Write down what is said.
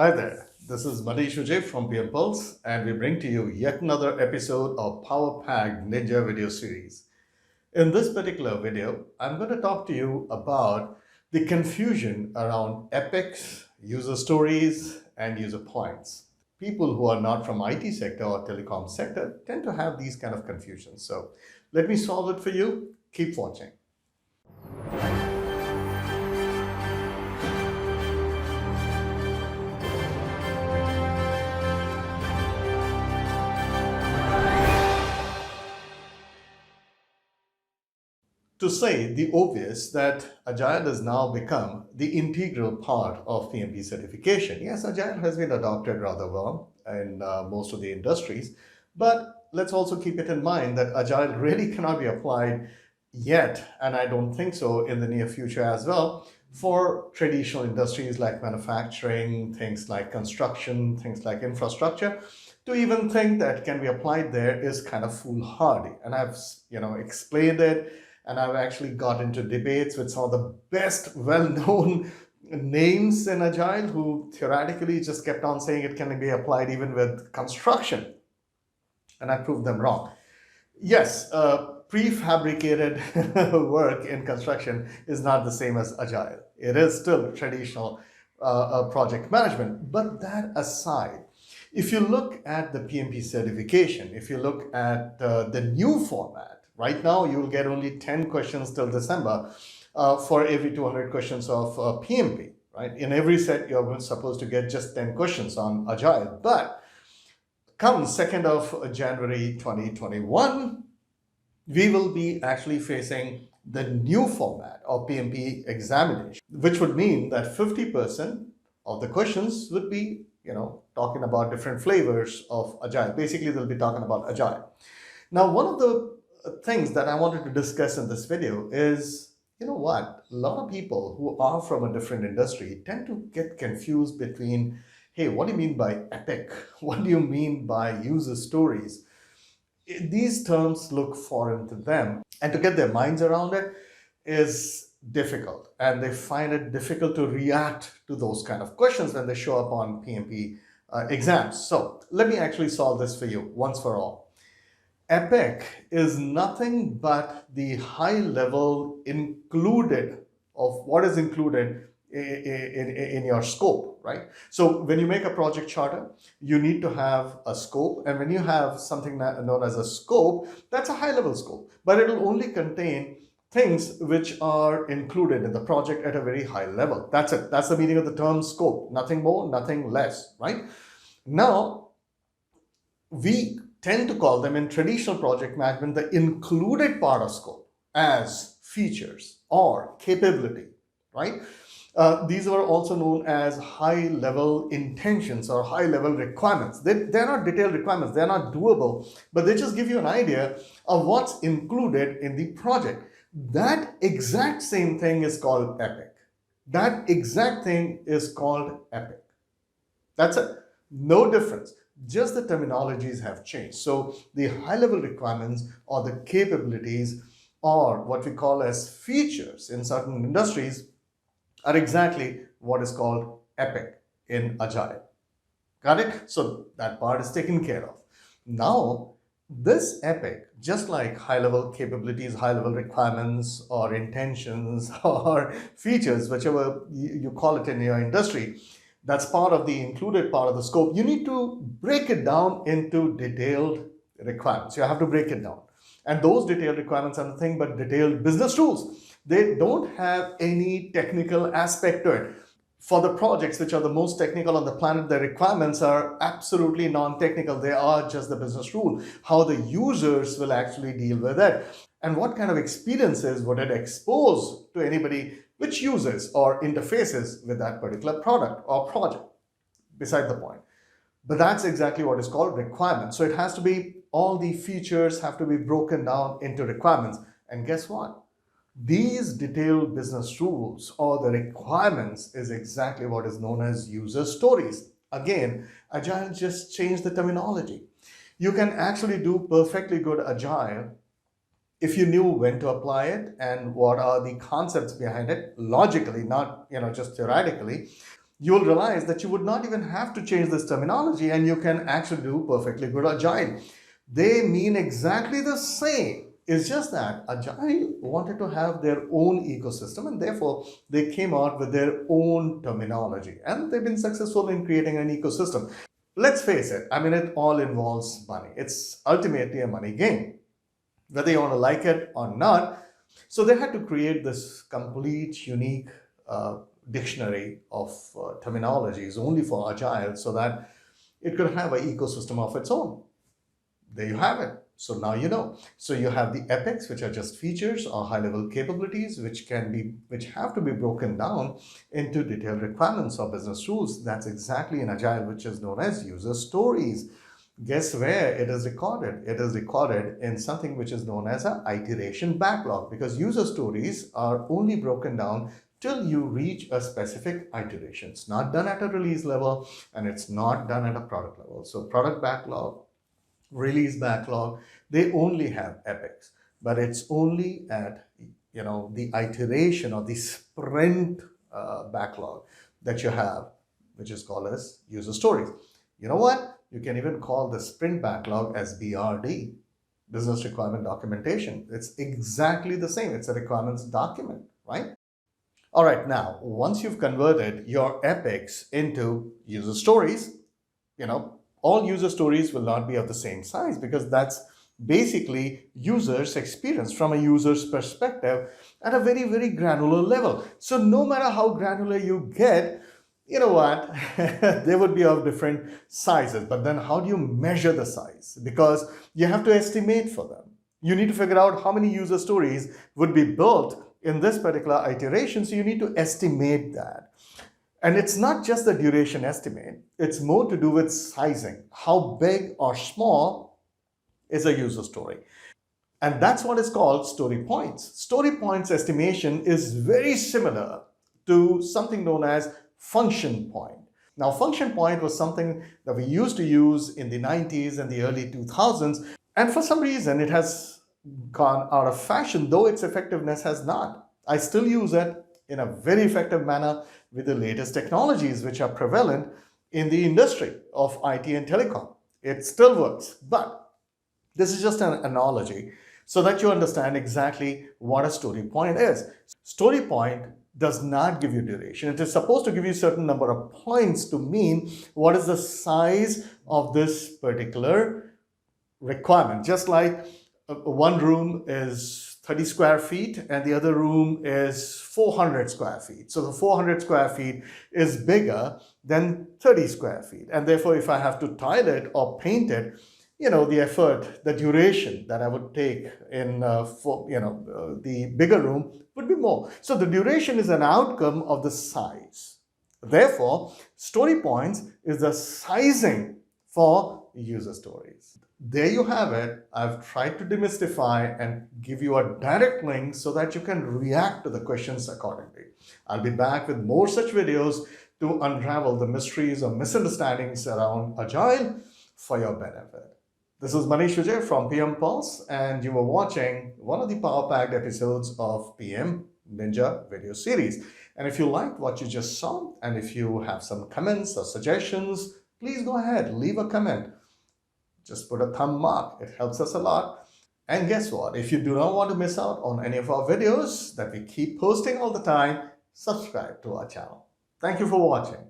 Hi there, this is Manish Vijay from PM Pulse, and we bring to you yet another episode of Power Packed Ninja video series. In this particular video, I'm going to talk to you about the confusion around epics, user stories, and user points. People who are not from IT sector or telecom sector tend to have these kind of confusions. So let me solve it for you. Keep watching. To say the obvious that Agile has now become the integral part of PMP certification. Yes, Agile has been adopted rather well in most of the industries, but let's also keep it in mind that Agile really cannot be applied yet, and I don't think so in the near future as well, for traditional industries like manufacturing, things like construction, things like infrastructure. To even think that can be applied there is kind of foolhardy, and I've explained it, and I've actually got into debates with some of the best well-known names in Agile who theoretically just kept on saying it can be applied even with construction, and I proved them wrong. Yes, prefabricated work in construction is not the same as Agile. It is still traditional project management. But that aside, if you look at the PMP certification, if you look at the new format, right now you will get only 10 questions till December for every 200 questions of PMP, right? In every set, you're supposed to get just 10 questions on Agile. But come 2nd of January 2021, we will be actually facing the new format of PMP examination, which would mean that 50% of the questions would be, talking about different flavors of Agile. Basically, they'll be talking about Agile. Now, one of the things that I wanted to discuss in this video is, a lot of people who are from a different industry tend to get confused between, hey, what do you mean by epic? What do you mean by user stories? These terms look foreign to them, and to get their minds around it is difficult, and they find it difficult to react to those kind of questions when they show up on PMP exams. So let me actually solve this for you once for all. Epic is nothing but the high level included of what is included in your scope, right? So when you make a project charter, you need to have a scope. And when you have something known as a scope, that's a high level scope, but it will only contain things which are included in the project at a very high level. That's it. That's the meaning of the term scope. Nothing more, nothing less, right? Now, we tend to call them in traditional project management the included part of scope as features or capability, right? These are also known as high-level intentions or high-level requirements. They're not detailed requirements, they're not doable, but they just give you an idea of what's included in the project. That exact same thing is called epic. That exact thing is called epic. That's it. No difference. Just the terminologies have changed. So the high-level requirements or the capabilities or what we call as features in certain industries are exactly what is called epic in Agile. Got it? So that part is taken care of. Now, this epic, just like high-level capabilities, high-level requirements or intentions or features, whichever you call it in your industry, that's part of the included part of the scope. You need to break it down into detailed requirements. You have to break it down. And those detailed requirements are nothing but detailed business rules. They don't have any technical aspect to it. For the projects which are the most technical on the planet, the requirements are absolutely non-technical. They are just the business rule, how the users will actually deal with it. And what kind of experiences would it expose to anybody which uses or interfaces with that particular product or project, beside the point. But that's exactly what is called requirements. So it has to be, all the features have to be broken down into requirements. And guess what? These detailed business rules or the requirements is exactly what is known as user stories. Again, Agile just changed the terminology. You can actually do perfectly good Agile if you knew when to apply it and what are the concepts behind it logically, not just theoretically. you'll realize that you would not even have to change this terminology and you can actually do perfectly good Agile. They mean exactly the same. It's just that Agile wanted to have their own ecosystem and therefore they came out with their own terminology and they've been successful in creating an ecosystem. Let's face it, I mean, it all involves money. It's ultimately a money game, whether you want to like it or not. So they had to create this complete, unique dictionary of terminologies only for Agile so that it could have an ecosystem of its own. There you have it. So now you know. So you have the epics, which are just features or high-level capabilities, which have to be broken down into detailed requirements or business rules. That's exactly in Agile, which is known as user stories. Guess where it is recorded? It is recorded in something which is known as an iteration backlog, because user stories are only broken down till you reach a specific iteration. It's not done at a release level and it's not done at a product level. So product backlog, release backlog, they only have epics, but it's only at the iteration or the sprint backlog that you have, which is called as user stories. You know what? You can even call the sprint backlog as BRD, business requirement documentation. It's exactly the same. It's a requirements document, right? All right, now once you've converted your epics into user stories, all user stories will not be of the same size, because that's basically users' experience from a user's perspective at a very, very granular level. So no matter how granular you get, you know what, they would be of different sizes. But then how do you measure the size? Because you have to estimate for them. You need to figure out how many user stories would be built in this particular iteration. So you need to estimate that. And it's not just the duration estimate, it's more to do with sizing. How big or small is a user story? And that's what is called story points. Story points estimation is very similar to something known as function point. Now, function point was something that we used to use in the 90s and the early 2000s. And for some reason, it has gone out of fashion, though its effectiveness has not. I still use it in a very effective manner with the latest technologies which are prevalent in the industry of IT and telecom. It still works, but this is just an analogy so that you understand exactly what a story point is. Story point does not give you duration. It is supposed to give you a certain number of points to mean what is the size of this particular requirement. Just like one room is 30 square feet and the other room is 400 square feet. So the 400 square feet is bigger than 30 square feet. And therefore, if I have to tile it or paint it, the effort, the duration that I would take in the bigger room would be more. So the duration is an outcome of the size. Therefore, story points is the sizing for user stories. There you have it. I've tried to demystify and give you a direct link so that you can react to the questions accordingly. I'll be back with more such videos to unravel the mysteries or misunderstandings around Agile for your benefit. This is Manish Vijay from PM Pulse, and you were watching one of the power-packed episodes of PM Ninja video series. And if you liked what you just saw, and if you have some comments or suggestions, please go ahead, leave a comment. Just put a thumb mark. It helps us a lot. And guess what? If you do not want to miss out on any of our videos that we keep posting all the time, subscribe to our channel. Thank you for watching.